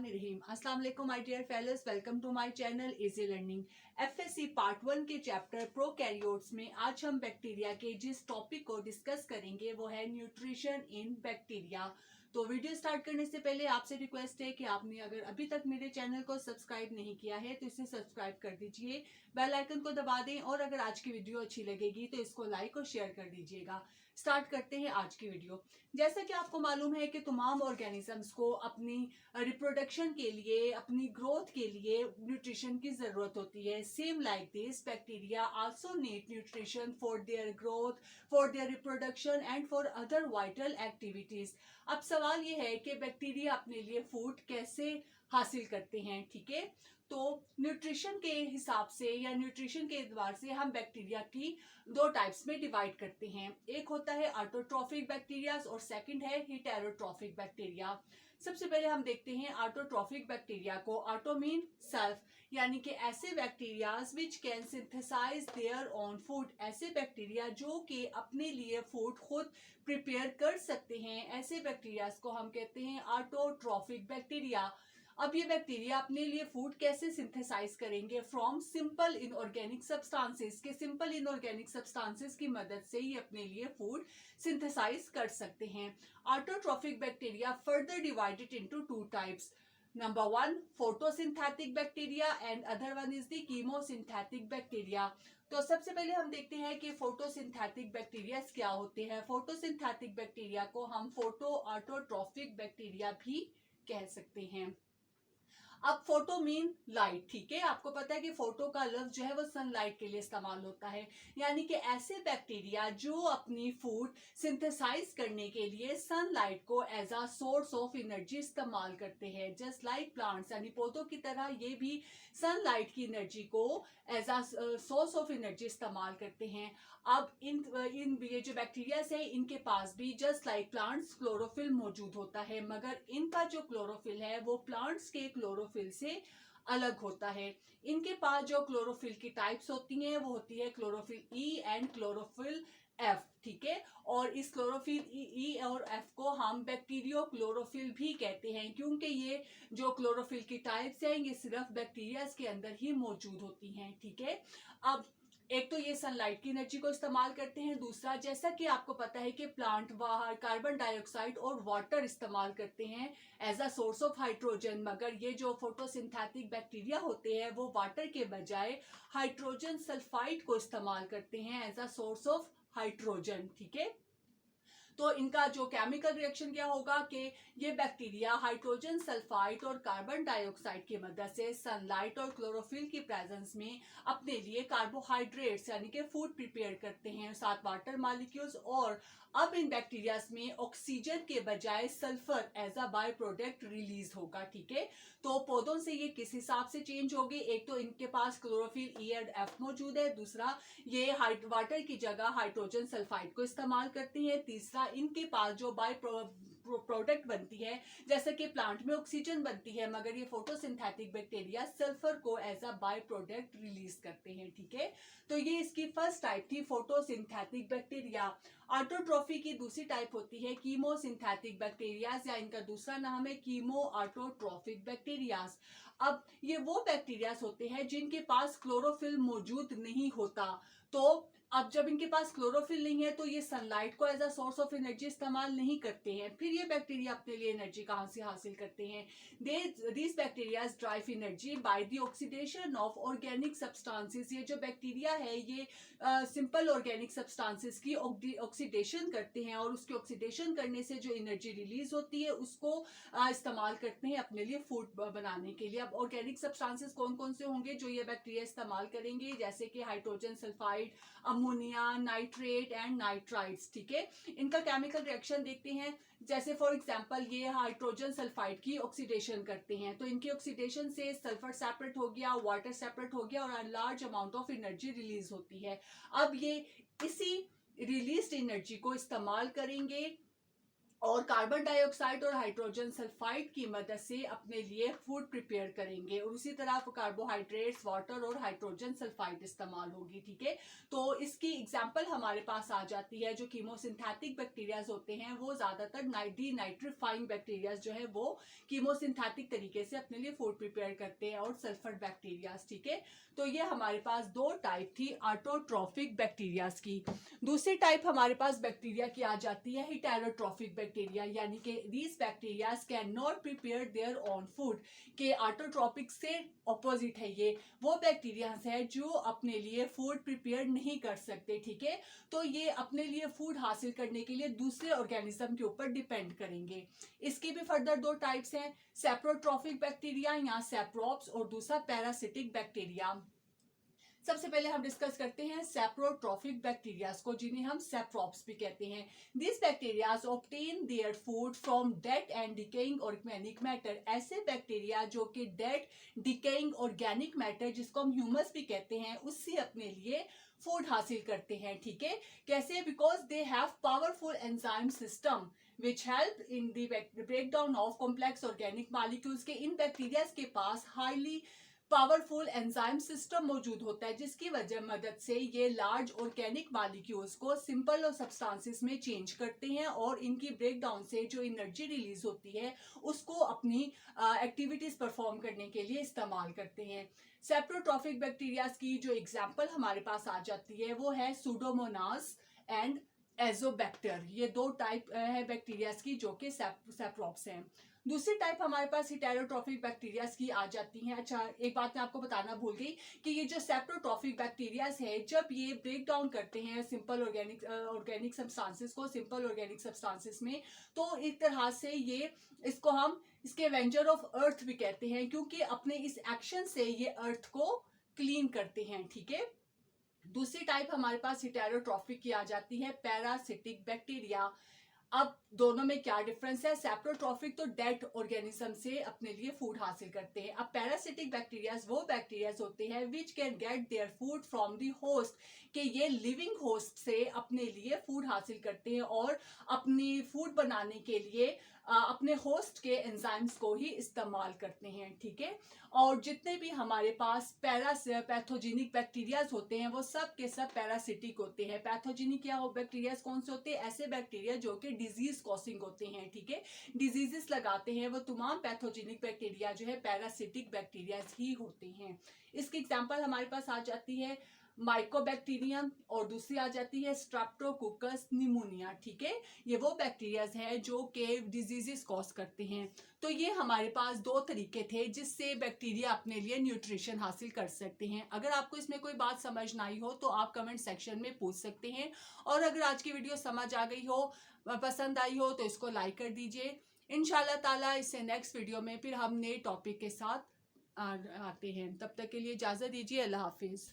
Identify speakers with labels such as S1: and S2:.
S1: बिस्मिल्लाहिर्रहमानिर्रहीम। अस्सलाम वालेकुम my dear fellows, welcome to my channel easy learning. FSc part 1 के चैप्टर प्रोकैरियोट्स में आज हम बैक्टीरिया के जिस टॉपिक को डिस्कस करेंगे वो है न्यूट्रिशन इन बैक्टीरिया। तो वीडियो स्टार्ट करने से पहले आपसे रिक्वेस्ट है कि आपने अगर अभी तक मेरे चैनल को सब्सक्राइब नहीं किया है तो इसे सब्सक्राइब कर दीजिए, बेल आइकन को दबा दें और अगर आज की वीडियो अच्छी लगेगी तो इसको लाइक और शेयर कर दीजिएगा। स्टार्ट करते हैं आज की वीडियो। जैसा कि आपको मालूम है कि तमाम ऑर्गेनिजम्स को अपनी रिप्रोडक्शन के लिए, अपनी ग्रोथ के लिए न्यूट्रिशन की जरूरत होती है। Same like this bacteria also need nutrition for their growth, for their reproduction and for other vital activities. अब सवाल ये है कि बैक्टीरिया अपने लिए फूड कैसे हासिल करते हैं। ठीक है, तो न्यूट्रिशन के हिसाब से या न्यूट्रिशन के एतबार से हम बैक्टीरिया की दो टाइप्स में डिवाइड करते हैं। एक होता है ऑटोट्रॉफिक बैक्टीरिया और सेकंड है हेटेरोट्रॉफिक बैक्टीरिया। सबसे पहले हम देखते हैं ऑटोट्रॉफिक बैक्टीरिया को। ऑटो मीन सेल्फ, यानी कि ऐसे bacterias which can synthesize their own food. ऐसे बैक्टीरिया जो कि अपने लिए फूड खुद प्रिपेयर कर सकते हैं, ऐसे बैक्टीरियाज को हम कहते हैं ऑटोट्रॉफिक बैक्टीरिया। अब ये बैक्टीरिया अपने लिए फूड कैसे सिंथेसाइज करेंगे? फ्रॉम सिंपल इनऑर्गेनिक सब्सटेंसेस के सिंपल इनऑर्गेनिक सब्सटेंसेस की मदद से ही अपने लिए फूड सिंथेसाइज कर सकते हैं। Autotrophic bacteria further divided into two types. Number one photosynthetic bacteria and other one is the chemosynthetic bacteria. तो सबसे पहले हम देखते हैं कि फोटोसिंथेटिक बैक्टीरिया क्या होते हैं। फोटोसिंथेटिक बैक्टीरिया को हम फोटो ऑटोट्रॉफिक बैक्टीरिया भी कह सकते हैं। अब फोटो मीन लाइट। ठीक है, आपको पता है कि फोटो का लफ्ज जो है वो सनलाइट के लिए इस्तेमाल होता है, यानी कि ऐसे बैक्टीरिया जो अपनी फूड सिंथेसाइज करने के लिए सनलाइट को as a source of energy इस्तेमाल करते हैं। जस्ट लाइक प्लांट्स, यानी पौधों की तरह ये भी सनलाइट की एनर्जी को as a source of energy इस्तेमाल करते हैं। अब इन ये जो बैक्टीरिया है इनके पास भी जस्ट लाइक प्लांट्स क्लोरोफिल मौजूद होता है, मगर इनका जो क्लोरोफिल है वो प्लांट्स के क्लोरोफिल से अलग होता है। इनके पास जो क्लोरोफिल की टाइप्स होती हैं वो होती है chlorophyll E and chlorophyll F. ठीक है, और इस क्लोरोफिल ई और एफ को हम बैक्टीरियो क्लोरोफिल भी कहते हैं, क्योंकि ये जो क्लोरोफिल की टाइप्स हैं ये सिर्फ बैक्टीरिया के अंदर ही मौजूद होती हैं। ठीक है, अब एक तो ये सनलाइट की एनर्जी को इस्तेमाल करते हैं, दूसरा जैसा कि आपको पता है कि प्लांट बाहर कार्बन डाइऑक्साइड और वाटर इस्तेमाल करते हैं as a source of hydrogen, मगर ये जो फोटोसिंथेटिक बैक्टीरिया होते हैं वो वाटर के बजाय हाइड्रोजन सल्फाइड को इस्तेमाल करते हैं as a source of hydrogen. ठीक है, तो इनका जो केमिकल रिएक्शन क्या होगा कि ये बैक्टीरिया हाइड्रोजन सल्फाइड और कार्बन डाइऑक्साइड की मदद से सनलाइट और क्लोरोफिल की प्रेजेंस में अपने लिए कार्बोहाइड्रेट्स यानी कि फूड प्रिपेयर करते हैं, साथ वाटर मॉलिक्यूल्स। और अब इन बैक्टीरियाज में ऑक्सीजन के बजाय sulphur as a by product release होगा। ठीक है, तो पौधों से ये किस हिसाब से चेंज होगी? एक तो इनके पास क्लोरोफिल ई एंड एफ मौजूद है, दूसरा ये वाटर की जगह हाइड्रोजन सल्फाइड को इस्तेमाल करते हैं, तीसरा इनके पास जो बाय प्रोडक्ट बनती है, जैसे कि प्लांट में ऑक्सीजन बनती है, मगर ये फोटोसिंथेटिक बैक्टीरिया सल्फर को as a by product release करते हैं। ठीक है, तो ये इसकी फर्स्ट टाइप थी फोटोसिंथेटिक बैक्टीरिया। ऑटोट्रॉफी की दूसरी टाइप होती है कीमोसिंथेटिक बैक्टीरियाज, या इनका दूसरा नाम है कीमो ऑटोट्रॉफिक बैक्टीरियाज। अब ये वो बैक्टीरियाज होते हैं जिनके पास क्लोरोफिल मौजूद नहीं होता। तो अब जब इनके पास क्लोरोफिल नहीं है तो ये सनलाइट को as a source of energy इस्तेमाल नहीं करते हैं। फिर ये बैक्टीरिया अपने लिए एनर्जी कहाँ से हासिल करते हैं? This bacteria drive energy by the oxidation of organic substances. ये जो बैक्टीरिया है ये सिंपल ऑर्गेनिक सब्सटेंसेस की ऑक्सीडेशन करते हैं, और उसके ऑक्सीडेशन करने से जो एनर्जी रिलीज होती है उसको इस्तेमाल करते हैं अपने लिए फूड बनाने के लिए। अब ऑर्गेनिक सब्सटेंसेस कौन कौन से होंगे जो ये बैक्टीरिया इस्तेमाल करेंगे? जैसे कि hydrogen sulphide, ammonia, nitrate and nitrides. ठीक है, इनका केमिकल रिएक्शन देखते हैं। जैसे फॉर एग्जांपल ये हाइड्रोजन सल्फाइड की ऑक्सीडेशन करते हैं, तो इनकी ऑक्सीडेशन से सल्फर सेपरेट हो गया, वाटर सेपरेट हो गया और large amount of energy release होती है। अब ये इसी रिलीज्ड एनर्जी को इस्तेमाल करेंगे और कार्बन डाइऑक्साइड और हाइड्रोजन सल्फाइड की मदद से अपने लिए फूड प्रिपेयर करेंगे। और उसी तरह कार्बोहाइड्रेट्स, वाटर और हाइड्रोजन सल्फाइड इस्तेमाल होगी। ठीक है, तो इसकी एग्जांपल हमारे पास आ जाती है जो कीमोसिंथेटिक बैक्टीरियाज होते हैं, वो ज्यादातर नाइट्रीफाइंग बैक्टीरियाज जो है वो कीमोसिंथेटिक तरीके से अपने लिए फूड प्रिपेयर करते हैं, और सल्फर बैक्टीरियाज। ठीक है, तो ये हमारे पास दो टाइप थी ऑटोट्रॉफिक बैक्टीरियाज की। दूसरी टाइप हमारे पास बैक्टीरिया की आ जाती है हेटेरोट्रॉफिक बैक्टीरिया, यानी कि these bacterias can not prepare their own food, के ऑटोट्रॉपिक से ऑपोजिट है। ये वो बैक्टीरियाज है जो अपने लिए फूड प्रिपेयर नहीं कर सकते। ठीक है, तो ये अपने लिए फूड हासिल करने के लिए दूसरे ऑर्गेनिज्म के ऊपर डिपेंड करेंगे। इसकी भी फर्दर दो टाइप्स हैं, सेप्रोट्रॉफिक बैक्टीरिया या सेप्रोप्स, और दूसरा पैरासिटिक बैक्टीरिया। सबसे पहले हम डिस्कस करते हैं सेप्रोट्रॉफिक बैक्टीरियाज को, जिन्हें हम सेप्रोप्स भी कहते हैं। This bacterias obtain their food from dead and decaying organic matter. ऐसे बैक्टीरिया जो कि डेड डिकेइंग ऑर्गेनिक मैटर, जिसको हम ह्यूमस भी कहते हैं, उससे अपने लिए फूड हासिल करते हैं। ठीक है, कैसे? Because they have powerful enzyme system which help in the breakdown of complex organic molecules। के इन बैक्टीरियाज के पास हाईली पावरफुल एंजाइम सिस्टम मौजूद होता है, जिसकी वजह मदद से ये लार्ज ऑर्गेनिक मॉलिक्यूल्स को सिंपल और सब्सटेंसेस में चेंज करते हैं, और इनकी ब्रेकडाउन से जो एनर्जी रिलीज होती है उसको अपनी एक्टिविटीज परफॉर्म करने के लिए इस्तेमाल करते हैं। सेप्रोट्रॉफिक बैक्टीरियाज की जो एग्जांपल हमारे पास आ जाती है वो है सूडोमोनास एंड एजोबैक्टर। ये दो टाइप है बैक्टीरियाज की जो कि सेप्रोप्स हैं। दूसरी टाइप हमारे पास हेटेरोट्रॉफिक बैक्टीरियाज की आ जाती हैं। अच्छा, एक बात मैं आपको बताना भूल गई कि ये जो सेप्रोट्रॉफिक बैक्टीरियाज है, जब ये ब्रेक डाउन करते हैं सिंपल ऑर्गेनिक सब्सटेंसेस को सिंपल ऑर्गेनिक सब्सटेंसेस में, तो एक तरह से ये इसको हम इसके वेंजर ऑफ अर्थ भी कहते हैं, क्योंकि अपने इस एक्शन से ये अर्थ को क्लीन करते हैं। ठीक है, दूसरी टाइप हमारे पास हेटेरोट्रॉफिक की आ जाती है पैरासिटिक बैक्टीरिया। अब दोनों में क्या डिफरेंस है? सेप्रोट्रॉफिक तो डेड ऑर्गेनिज्म से अपने लिए फूड हासिल करते हैं। अब पैरासिटिक बैक्टीरियाज वो बैक्टीरियाज होते हैं which can get their food from the host, कि ये लिविंग होस्ट से अपने लिए फूड हासिल करते हैं और अपनी फूड बनाने के लिए अपने होस्ट के एंजाइम्स को ही इस्तेमाल करते हैं। ठीक है, और जितने भी हमारे पास पैथोजेनिक बैक्टीरियाज होते हैं वो सब के सब पैरासिटिक होते हैं। पैथोजेनिक क्या हो बैक्टीरियाज कौन से होते हैं? ऐसे बैक्टीरिया जो कि डिजीज कॉसिंग होते हैं। ठीक है, डिजीजेस लगाते हैं, वो तमाम पैथोजेनिक बैक्टीरिया जो है पैरासिटिक बैक्टीरियाज ही होते हैं। इसकी एग्जांपल हमारे पास आ जाती है माइकोबैक्टीरियम, और दूसरी आ जाती है स्ट्रेप्टोकोकस निमोनिया। ठीक है, ये वो बैक्टीरियाज है जो कि डिजीजेस कॉज करते हैं। तो ये हमारे पास दो तरीके थे जिससे बैक्टीरिया अपने लिए न्यूट्रिशन हासिल कर सकते हैं। अगर आपको इसमें कोई बात समझ ना आई हो तो आप कमेंट सेक्शन में पूछ सकते हैं, और अगर आज की वीडियो समझ आ गई हो, पसंद आई हो, तो इसको लाइक कर दीजिए। इंशाल्लाह ताला इससे नेक्स्ट वीडियो में फिर हम नए टॉपिक के साथ आते हैं। तब तक के लिए इजाज़त दीजिए। अल्लाह हाफिज़।